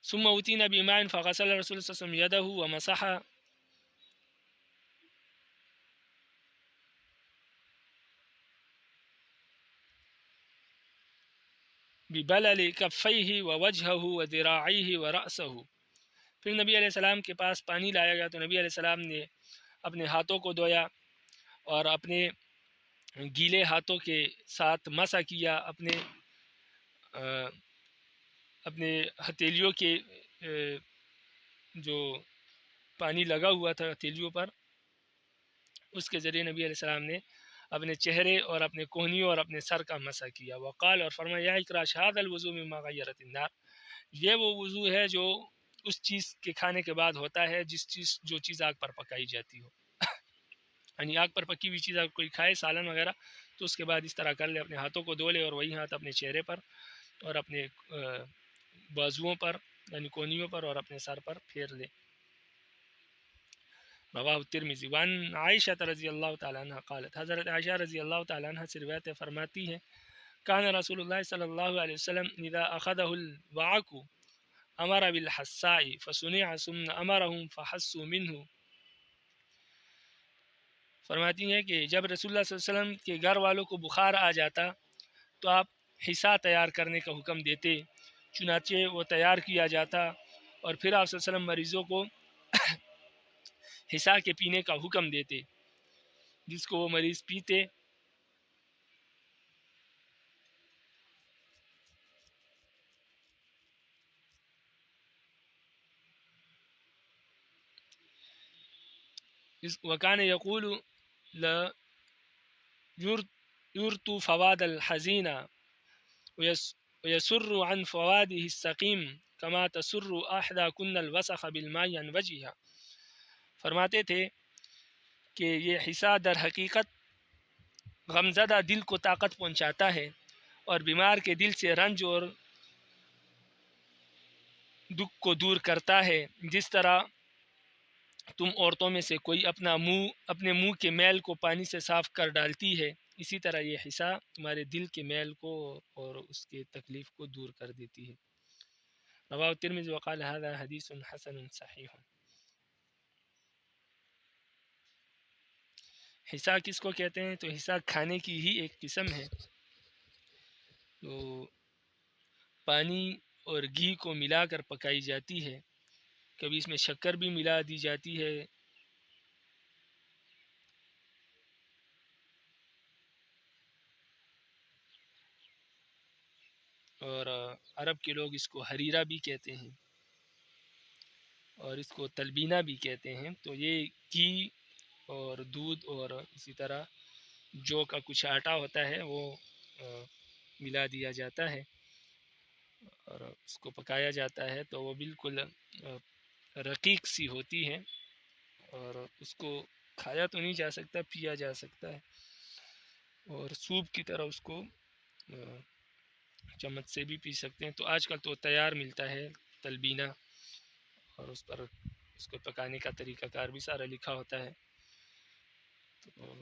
ثم اوتینا بماء فغسل رسول صلی اللہ علیہ وسلم یدہ ومسح ببلل کفیہ ووجہہ وذراعیہ ورأسہ، پھر نبی علیہ السلام کے پاس پانی لایا گیا تو نبی علیہ السلام نے اپنے ہاتھوں کو دھویا اور اپنے گیلے ہاتھوں کے ساتھ مسح کیا، اپنے ہتھیلیوں کے جو پانی لگا ہوا تھا ہتھیلیوں پر، اس کے ذریعے نبی علیہ السلام نے اپنے چہرے اور اپنے کوہنیوں اور اپنے سر کا مسح کیا۔ وقال، اور فرمایا، یا اکراش ھذا الوضوء مما غیرت النار، یہ وہ وضو ہے جو اس چیز کے کھانے کے بعد ہوتا ہے جو چیز آگ پر پکائی جاتی ہو، یعنی آگ پر پکی ہوئی چیز اگر کوئی کھائے، سالن وغیرہ، تو اس کے بعد اس طرح کر لے، اپنے ہاتھوں کو دھو لے اور وہی ہاتھ اپنے چہرے پر اور اپنے بازوؤں پر یعنی کونیوں پر اور اپنے سر پر پھیر لے۔ رواہ الترمذی۔ وعن عائشہ رضی اللہ تعالیٰ عنہ قالت، حضرت عائشہ رضی اللہ تعالیٰ عنہ سے روایت فرماتی ہے، کان رسول اللہ صلی اللہ علیہ وسلم اذا اخذہ الوعک امر بالحساء فصنع ثم امرهم فحسوا منه، فرماتی ہیں کہ جب رسول اللہ صلی اللہ علیہ وسلم کے گھر والوں کو بخار آ جاتا تو آپ حصہ تیار کرنے کا حکم دیتے، چنانچہ وہ تیار کیا جاتا اور پھر آپ صلی اللہ علیہ وسلم مریضوں کو حصہ کے پینے کا حکم دیتے، جس کو وہ مریض پیتے۔ وکان یقول لا یرتو فواد الحزین ویسر عن فواده السقیم کما تسر احدى کن الوسخ بالماء عن وجهها، فرماتے تھے کہ یہ حصہ در حقیقت غمزدہ دل کو طاقت پہنچاتا ہے اور بیمار کے دل سے رنج اور دکھ کو دور کرتا ہے، جس طرح تم عورتوں میں سے کوئی اپنے منہ کے میل کو پانی سے صاف کر ڈالتی ہے، اسی طرح یہ حصہ تمہارے دل کے میل کو اور اس کے تکلیف کو دور کر دیتی ہے۔ رواہ الترمذی وقال ھذا حدیث حسن صحیح۔ حصہ کس کو کہتے ہیں؟ تو حصہ کھانے کی ہی ایک قسم ہے، تو پانی اور گھی کو ملا کر پکائی جاتی ہے، کبھی اس میں شکر بھی ملا دی جاتی ہے، اور عرب کے لوگ اس کو حریرہ بھی کہتے ہیں اور اس کو تلبینہ بھی کہتے ہیں. تو یہ گھی اور دودھ اور اسی طرح جو کا کچھ آٹا ہوتا ہے وہ ملا دیا جاتا ہے اور اس کو پکایا جاتا ہے. تو وہ بالکل رقیق سی ہوتی ہے اور اس کو کھایا تو نہیں جا سکتا، پیا جا سکتا ہے اور سوپ کی طرح اس کو چمچ سے بھی پی سکتے ہیں. تو آج کل تو تیار ملتا ہے تلبینہ اور اس پر اس کو پکانے کا طریقہ کار بھی سارا لکھا ہوتا ہے. تو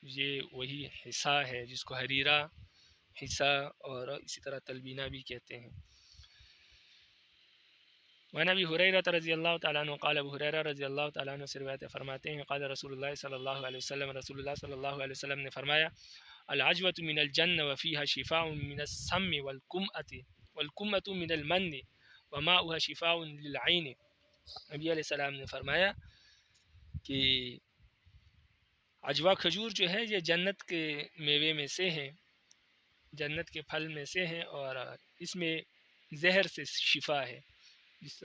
یہ وہی حصہ ہے جس کو حریرہ، حصہ اور اسی طرح تلبینہ بھی کہتے ہیں. وعن ابی ہریرہ رضی اللہ تعالیٰ عنہ قال، ابو ہریرہ رضی اللہ تعالیٰ عنہ سے روایت فرماتے ہیں قال رسول اللہ صلی اللہ علیہ وسلم، رسول اللہ صلی اللہ علیہ وسلم نے فرمایا العجوۃ من الجنہ وفیہا شفاء من السم والکمۃ من المن وماؤها شفاء للعین. نبی علیہ السلام نے فرمایا کہ عجوہ کھجور جو ہے یہ جنت کے میوے میں سے ہیں، جنت کے پھل میں سے ہیں اور اس میں زہر سے شفا ہے. جس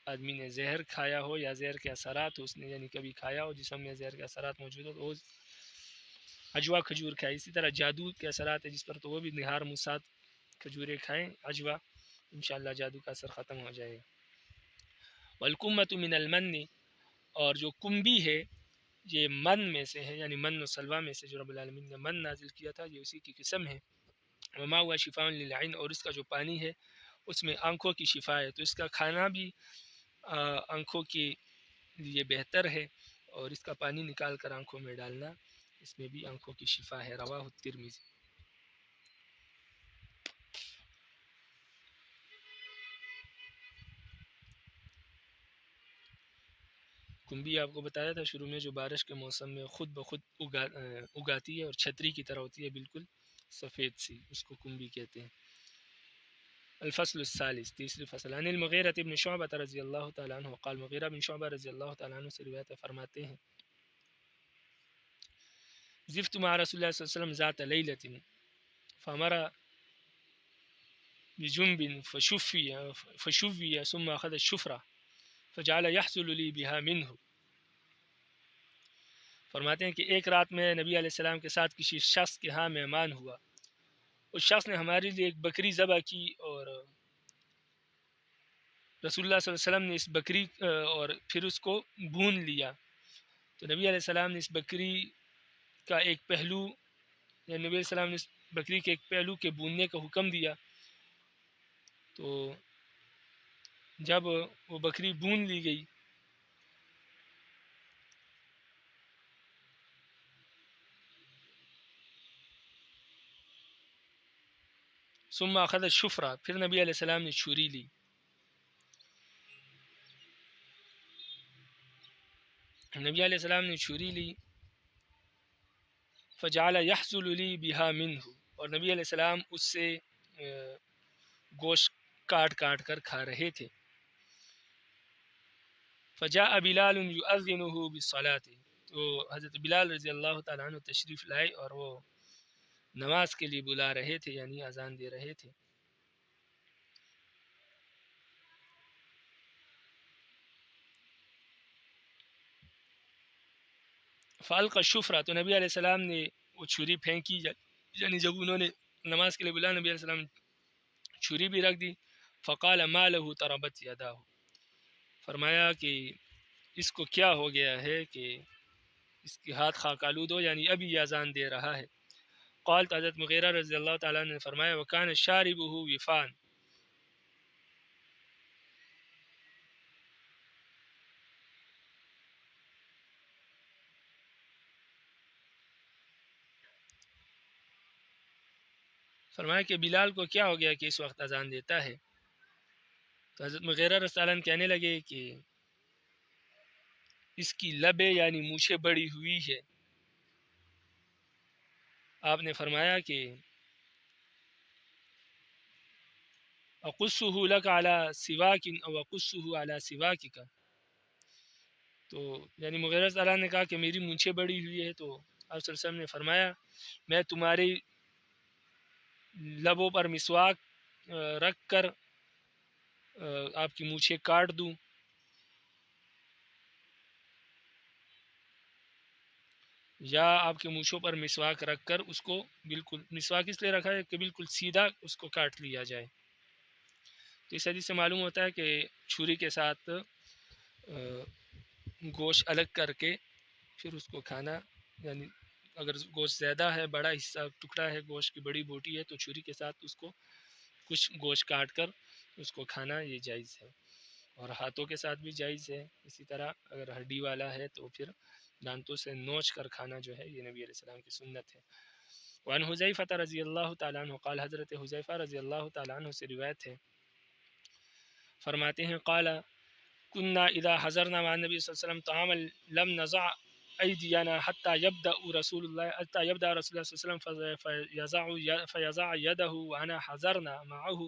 آدمی نے زہر کھایا ہو یا زہر کے اثرات ہو، اس نے یعنی کبھی کھایا ہو جسم میں زہر کے اثرات موجود ہو تو وہ عجوہ کھجور کھائے. اسی طرح جادو کے اثرات ہے جس پر تو وہ بھی نہار مسات کھجوریں کھائیں عجوہ، انشاءاللہ جادو کا اثر ختم ہو جائے گا. والکمۃ من المن، اور جو کمبی ہے یہ من میں سے ہے، یعنی من و سلوہ میں سے جو رب العالمین نے من نازل کیا تھا یہ اسی کی قسم ہے. وما ہوا شفاء للعین، اور اس کا جو پانی ہے اس میں آنکھوں کی شفا ہے. تو اس کا کھانا بھی آنکھوں کے لیے بہتر ہے اور اس کا پانی نکال کر آنکھوں میں ڈالنا اس میں بھی آنکھوں کی شفا ہے. رواہ الترمذی. کمبی آپ کو بتایا تھا شروع میں جو بارش کے موسم میں خود بخود اگاتی ہے اور چھتری کی طرح ہوتی ہے بالکل سفید سی، اس کو کمبی کہتے ہیں. الفصل الثالث، تیسری فصل. عن المغیرہ بن شعبہ رضی اللہ تعالیٰ عنہ قال، مغیرہ بن شعبہ رضی اللہ تعالیٰ عنہ سے روایت فرماتے ہیں زفت مع رسول اللہ صلی اللہ علیہ وسلم ذات لیلۃ فامر بجنب فشوی ثم اخذ الشفرہ فجعل يحصل لي بها منه. فرماتے ہیں کہ ایک رات میں نبی علیہ السلام کے ساتھ کسی شخص کے ہاں مہمان ہوا. اس شخص نے ہمارے لیے ایک بکری ذبح کی اور رسول اللہ صلی اللہ علیہ وسلم نے اس بکری اور پھر اس کو بھون لیا. تو نبی علیہ السلام نے اس بکری کا ایک پہلو، یا نبی علیہ السلام نے اس بکری کے ایک پہلو کے بھوننے کا حکم دیا. تو جب وہ بکری بھون لی گئی ثم اخذ الشفرہ، پھر نبی علیہ السلام نے چھری لی. نبی علیہ السلام نے چھری لی فجعل يحصل لي بها منه، اور نبی علیہ السلام اس سے گوشت کاٹ کاٹ کر کھا رہے تھے. فجاء بلال يؤذنه بالصلاة، تو حضرت بلال رضی اللہ تعالیٰ عنہ تشریف لائے اور وہ نماز کے لیے بلا رہے تھے، یعنی اذان دے رہے تھے. فالق الشفرہ، تو نبی علیہ السلام نے وہ چھری پھینکی، یعنی جب انہوں نے نماز کے لیے بلا نبی علیہ السلام نے چھری بھی رکھ دی. فقال ما له تربت یداه، فرمایا کہ اس کو کیا ہو گیا ہے کہ اس کے ہاتھ خاک آلود ہو، یعنی ابھی یہ اذان دے رہا ہے. قال، حضرت مغیرہ رضی اللہ تعالیٰ نے فرمایا وکان شاربہ وفان، فرمایا کہ بلال کو کیا ہو گیا کہ اس وقت اذان دیتا ہے. تو حضرت مغیرہ رضی اللہ عنہ کہنے لگے کہ اس کی لبیں یعنی مونچھیں بڑی ہوئی ہے. آپ نے فرمایا کہ اقصہ لک علی سواک او اقصہ علی سواکک، تو یعنی مغیرہ رضی اللہ عنہ نے کہا کہ میری مونچھیں بڑی ہوئی ہے، تو آپ صلی اللہ علیہ وسلم نے فرمایا میں تمہاری لبوں پر مسواک رکھ کر آپ کی مونچھیں کاٹ دوں، یا آپ کے مونچھوں پر مسواک رکھ کر اس کو بالکل، مسواک اس لیے رکھا ہے کہ بالکل سیدھا اس کو کاٹ لیا جائے۔ تو اس حدیث سے معلوم ہوتا ہے کہ چھری کے ساتھ گوشت الگ کر کے پھر اس کو کھانا، یعنی اگر گوشت زیادہ ہے، بڑا حصہ ٹکڑا ہے، گوشت کی بڑی بوٹی ہے، تو چھری کے ساتھ اس کو کچھ گوشت کاٹ کر اس کو کھانا یہ جائز ہے، اور ہاتھوں کے ساتھ بھی جائز ہے۔ اسی طرح اگر ہڈی والا ہے تو پھر دانتوں سے نوچ کر کھانا جو ہے یہ نبی علیہ السلام کی سنت ہے۔ وعن حذیفہ رضی اللہ تعالیٰ عنہ قال، حضرت حذیفہ رضی اللہ تعالیٰ عنہ سے روایت ہے، فرماتے ہیں قال كنا اذا حضرنا مع النبي صلی اللہ علیہ وسلم طعاما لم نضع ايدينا حتى يبدا رسول الله صلى الله عليه وسلم فيضع يده وانا حضرنا معه۔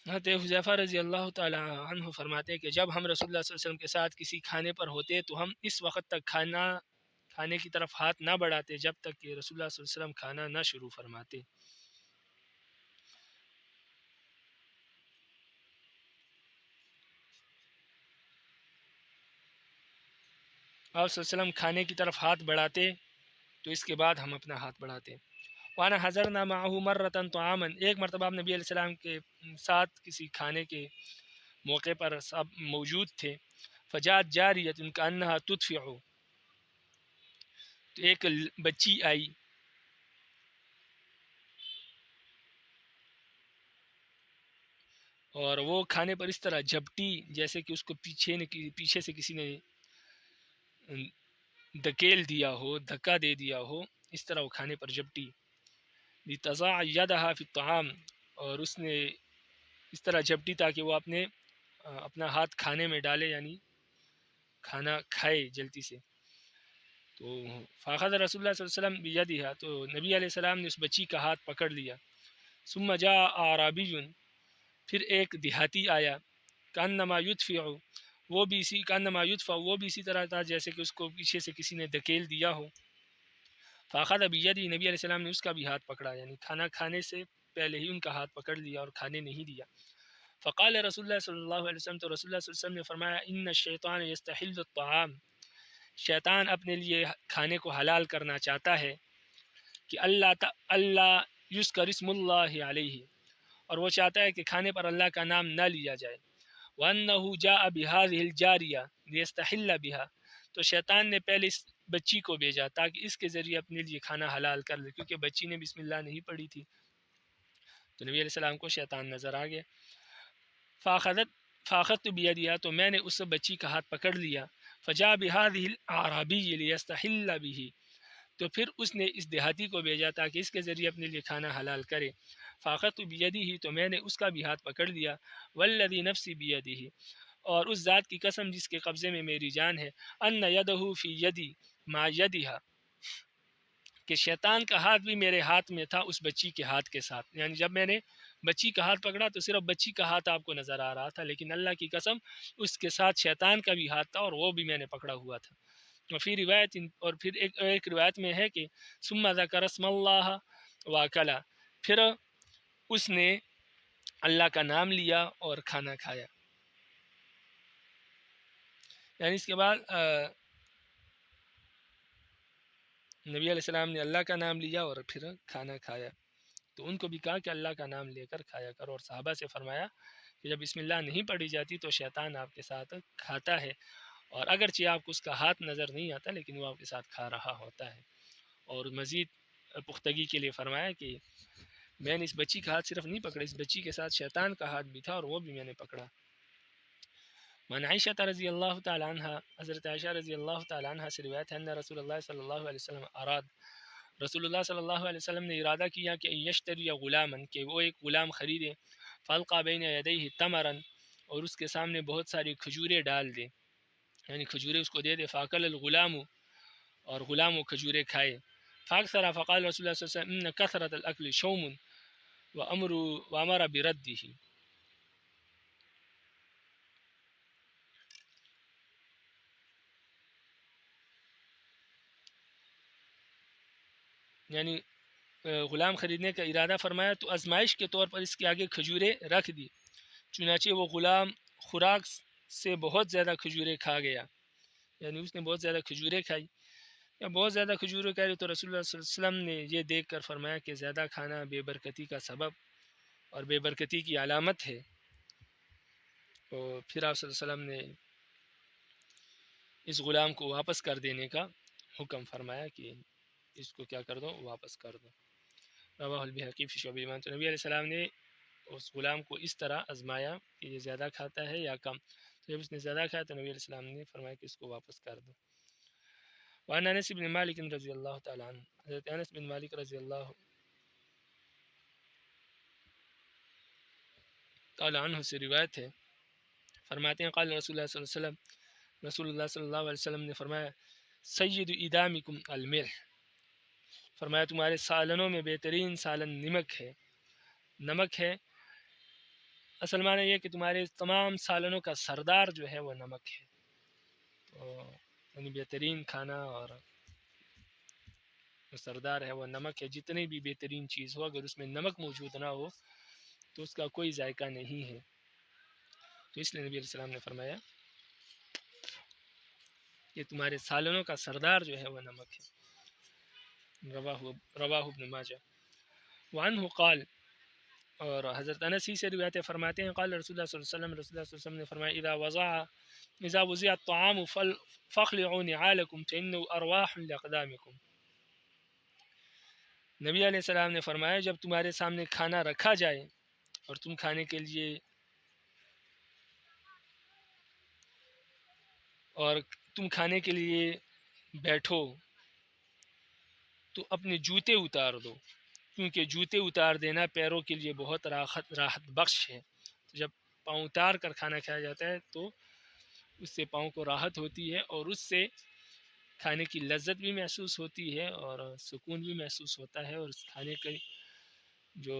حضرت حذیفہ رضی اللہ تعالی عنہ فرماتے ہیں کہ جب ہم رسول اللہ صلی اللہ علیہ وسلم کے ساتھ کسی کھانے پر ہوتے تو ہم اس وقت تک کھانے کی طرف ہاتھ نہ بڑھاتے جب تک کہ رسول اللہ صلی اللہ علیہ وسلم کھانا نہ شروع فرماتے۔ آپ صلی اللہ علیہ وسلم کھانے کی طرف ہاتھ بڑھاتے تو اس کے بعد ہم اپنا ہاتھ بڑھاتے۔ وانا حضرنا معه مرۃ طعاما، ایک مرتبہ آپ نبی علیہ السلام کے ساتھ کسی کھانے کے موقع پر سب موجود تھے، فجاءت جاریۃ کانها تدفع، تو ایک بچی آئی اور وہ کھانے پر اس طرح جھپٹی جیسے کہ اس کو پیچھے سے کسی نے دھکیل دیا ہو، دھکا دے دیا ہو، اس طرح وہ کھانے پر جھپٹی۔ لتضع یدها فی الطعام، اور اس نے اس طرح جھپٹی تاکہ وہ اپنا ہاتھ کھانے میں ڈالے، یعنی کھانا کھائے جلدی سے۔ تو فاخذ رسول اللہ صلی اللہ علیہ وسلم بیدہا، تو نبی علیہ السلام نے اس بچی کا ہاتھ پکڑ لیا۔ ثم جاء اعرابی، پھر ایک دیہاتی آیا، کانما یدفع، وہ بھی اسی طرح تھا جیسے کہ اس کو پیچھے سے کسی نے دھکیل دیا ہو۔ فاخذ بیدی، نبی علیہ السلام نے اس کا بھی ہاتھ پکڑا، یعنی کھانا کھانے سے پہلے ہی ان کا ہاتھ پکڑ لیا اور کھانے نہیں دیا۔ فقال رسول اللہ صلی اللہ علیہ وسلم، تو رسول اللہ صلی اللہ علیہ وسلم نے فرمایا، ان الشیطان یستحل الطعام، شیطان اپنے لیے کھانے کو حلال کرنا چاہتا ہے کہ اللہ یذکر اسم اللہ علیہ، اور وہ چاہتا ہے کہ کھانے پر اللہ کا نام نہ لیا جائے۔ وَأَنَّهُ جَاءَ بِهَذِهِ الْجَارِيَةِ لِيَسْتَحِلَّ بِهَا، تو شیطان نے پہلے اس بچی کو بھیجا تاکہ اس کے ذریعے اپنے لیے کھانا حلال کر لے، کیونکہ بچی نے بسم اللہ نہیں پڑھی تھی۔ تو نبی علیہ السلام کو شیطان نظر آ گیا۔ فاخذت بیدیہا، تو میں نے اس بچی کا ہاتھ پکڑ لیا۔ فجاء بِهَذِهِ الْأَعْرَابِيِّ لِيَسْتَحِلَّ بِهِ، تو پھر اس نے اس دیہاتی کو بھیجا تاکہ اس کے ذریعے اپنے لیے کھانا حلال کرے۔ فاخذت بیدیہ، تو میں نے اس کا بھی ہاتھ پکڑ لیا۔ والذی نفسی بیدہ، اور اس ذات کی قسم جس کے قبضے میں میری جان ہے، ان یدہ فی یدی مع یدہا، کہ شیطان کا ہاتھ بھی میرے ہاتھ میں تھا اس بچی کے ہاتھ کے ساتھ، یعنی جب میں نے بچی کا ہاتھ پکڑا تو صرف بچی کا ہاتھ آپ کو نظر آ رہا تھا، لیکن اللہ کی قسم اس کے ساتھ شیطان کا بھی ہاتھ تھا اور وہ بھی میں نے پکڑا ہوا تھا۔ وفی روایت، اور پھر ایک روایت میں ہے کہ ثم ذکر اسم اللہ واکلا، پھر اس نے اللہ کا نام لیا اور کھانا کھایا، یعنی اس کے بعد نبی علیہ السلام نے اللہ کا نام لیا اور پھر کھانا کھایا۔ تو ان کو بھی کہا کہ اللہ کا نام لے کر کھایا کرو، اور صحابہ سے فرمایا کہ جب بسم اللہ نہیں پڑھی جاتی تو شیطان آپ کے ساتھ کھاتا ہے، اور اگرچہ آپ کو اس کا ہاتھ نظر نہیں آتا لیکن وہ آپ کے ساتھ کھا رہا ہوتا ہے۔ اور مزید پختگی کے لیے فرمایا کہ میں نے اس بچی کا ہاتھ صرف نہیں پکڑا، اس بچی کے ساتھ شیطان کا ہاتھ بھی تھا اور وہ بھی میں نے پکڑا۔ من عائشہ رضی اللہ تعالی عنہ، حضرت عائشہ رضی اللہ تعالی عنہ سے روایت ہے، ان رسول اللہ صلی اللہ علیہ وسلم اراد، رسول اللہ صلی اللہ علیہ وسلم نے ارادہ کیا کہ یشتری غلامن، کہ وہ ایک غلام خریدے، فالقى بین یدیہ تمرا، اور اس کے سامنے بہت ساری کھجوریں ڈال دے، یعنی کھجوریں اس کو دے دے، فاکل الغلام، اور غلام وہ کھجوریں کھائے۔ فاکثر، فقال رسول اللہ صلی اللہ علیہ وسلم ان کثرت الاکل شوم وامر برده، یعنی غلام خریدنے کا ارادہ فرمایا تو آزمائش کے طور پر اس کے آگے کھجوریں رکھ دی، چنانچہ وہ غلام خوراک سے بہت زیادہ کھجوریں کھا گیا، یعنی اس نے بہت زیادہ کھجوریں کھائی یا بہت زیادہ کھجوریں کھائی، تو رسول اللہ صلی اللہ علیہ وسلم نے یہ دیکھ کر فرمایا کہ زیادہ کھانا بے برکتی کا سبب اور بے برکتی کی علامت ہے۔ تو پھر آپ صلی اللہ علیہ وسلم نے اس غلام کو واپس کر دینے کا حکم فرمایا کہ اس کو کیا کر دو، واپس کر دو۔ رواہ البیہقی فی شعب الایمان۔ تو نبی علیہ السلام نے اس غلام کو اس طرح آزمایا کہ یہ زیادہ کھاتا ہے یا کم، تو جب اس نے زیادہ کھایا تو نبی علیہ السلام نے فرمایا کہ اس کو واپس کر دو۔ وعن انس بن مالک رضی اللہ تعالی عنہ، حضرت انس بن مالک رضی اللہ تعالی عنہ سے روایت ہے، فرماتے ہیں قال رسول اللہ صلی اللہ علیہ وسلم، رسول اللہ صلی اللہ علیہ وسلم نے فرمایا سید ادامکم الملح، فرمایا تمہارے سالنوں میں بہترین سالن نمک ہے۔ اصل معنی یہ کہ تمہارے تمام سالنوں کا سردار جو ہے وہ نمک ہے، تو یعنی بہترین کھانا اور سردار ہے وہ نمک ہے۔ جتنی بھی بہترین چیز ہو اگر اس میں نمک موجود نہ ہو تو اس کا کوئی ذائقہ نہیں ہے، تو اس لیے نبی علیہ السلام نے فرمایا کہ تمہارے سالنوں کا سردار جو ہے وہ نمک ہے۔ رواہ ابن ماجہ۔ وعنہ قال، اور حضرت انس ہی سے روایت فرماتے ہیں قال رسول اللہ صلی اللہ علیہ وسلم، رسول اللہ صلی اللہ علیہ وسلم نے فرمایا اذا وضع الطعام فاخلعوا نعالکم فانه ارواح لاقدامکم۔ نبی علیہ السلام نے فرمایا جب تمہارے سامنے کھانا رکھا جائے اور تم کھانے کے لیے بیٹھو تو اپنے جوتے اتار دو، کیونکہ جوتے اتار دینا پیروں کے لیے بہت راحت بخش ہے۔ تو جب پاؤں اتار کر کھانا کھایا جاتا ہے تو اس سے پاؤں کو راحت ہوتی ہے اور اس سے کھانے کی لذت بھی محسوس ہوتی ہے اور سکون بھی محسوس ہوتا ہے، اور اس کھانے کے جو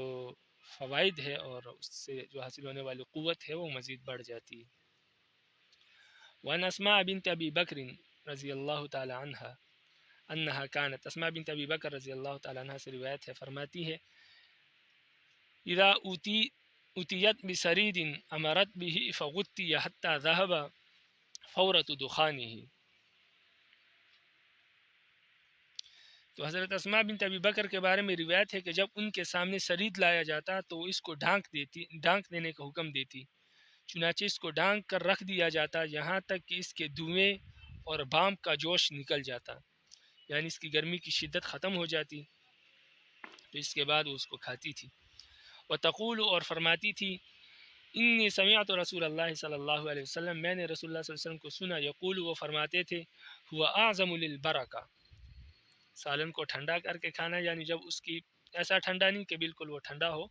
فوائد ہے اور اس سے جو حاصل ہونے والی قوت ہے وہ مزید بڑھ جاتی ہے۔ وعن اسماء بنت ابی بکر رضی اللہ تعالی عنہ انہا کانت، اسماء بنت ابی بکر رضی اللہ تعالی عنہ سے روایت ہے، فرماتی ہے اذا اتیت بسرید امرت به فغطی حتی ذهب فورت دخانہ۔ تو حضرت اسماء بنت ابی بکر کے بارے میں روایت ہے کہ جب ان کے سامنے سرید لایا جاتا تو اس کو ڈھانک دینے کا حکم دیتی، چنانچہ اس کو ڈھانک کر رکھ دیا جاتا یہاں تک کہ اس کے دھوئیں اور بھاپ کا جوش نکل جاتا، یعنی اس کی گرمی کی شدت ختم ہو جاتی، تو اس کے بعد وہ اس کو کھاتی تھی۔ وتقول، اور فرماتی تھی انی سمعت رسول اللہ صلی اللہ علیہ وسلم، میں نے رسول اللہ صلی اللہ علیہ وسلم کو سنا، یقول، وہ فرماتے تھے ہوا اعظم للبرکہ، سالن کو ٹھنڈا کر کے کھانا، یعنی جب اس کی ایسا ٹھنڈا نہیں کہ بالکل وہ ٹھنڈا ہو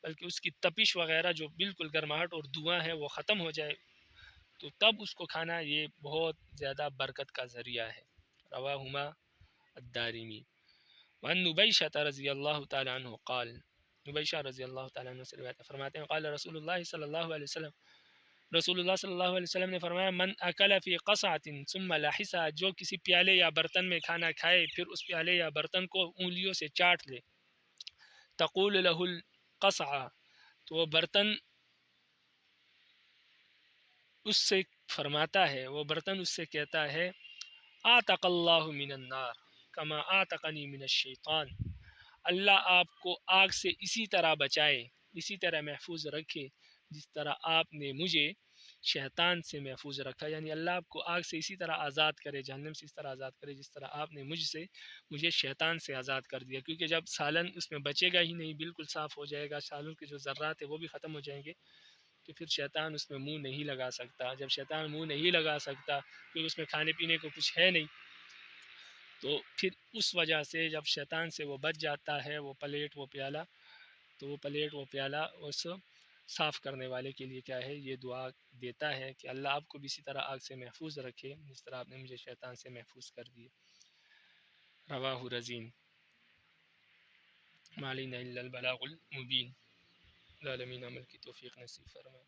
بلکہ اس کی تپش وغیرہ جو بالکل گرماہٹ اور دھواں ہے وہ ختم ہو جائے تو تب اس کو کھانا، یہ بہت زیادہ برکت کا ذریعہ ہے۔ رواہما الدارمی۔ وعن نبیشہ رضی اللہ تعالی عنہ قال، نبیشہ رضی اللہ تعالی عنہ سے روایت فرماتے ہیں قال رسول اللہ صلی اللہ علیہ وسلم، رسول اللہ صلی اللہ علیہ وسلم نے فرمایا من اکل فی قصعۃ ثم لحسها، جو کسی پیالے یا برتن میں کھانا کھائے پھر اس پیالے یا برتن کو انگلیوں سے چاٹ لے، تقول له القصعہ، تو وہ برتن اس سے فرماتا ہے، وہ برتن اس سے کہتا ہے آتق اللہ من النار کما آتقنی من الشیطان، اللہ آپ کو آگ سے اسی طرح بچائے، اسی طرح محفوظ رکھے جس طرح آپ نے مجھے شیطان سے محفوظ رکھا، یعنی اللہ آپ کو آگ سے اسی طرح آزاد کرے، جہنم سے اس طرح آزاد کرے جس طرح آپ نے مجھے شیطان سے آزاد کر دیا، کیونکہ جب سالن اس میں بچے گا ہی نہیں، بالکل صاف ہو جائے گا، سالن کے جو ذرات ہیں وہ بھی ختم ہو جائیں گے، تو پھر شیطان اس میں منہ نہیں لگا سکتا، جب شیطان منہ نہیں لگا سکتا کیونکہ اس میں کھانے پینے کو کچھ ہے نہیں، تو پھر اس وجہ سے جب شیطان سے وہ بچ جاتا ہے وہ پلیٹ وہ پیالہ، تو وہ پلیٹ وہ پیالہ اس صاف کرنے والے کے لیے کیا ہے، یہ دعا دیتا ہے کہ اللہ آپ کو بھی اسی طرح آگ سے محفوظ رکھے جس طرح آپ نے مجھے شیطان سے محفوظ کر دیا۔ رواہ رزین۔ ما علینا الا البلاغ المبین۔ العالمین عمل کی توفیق نصیب فرمائے۔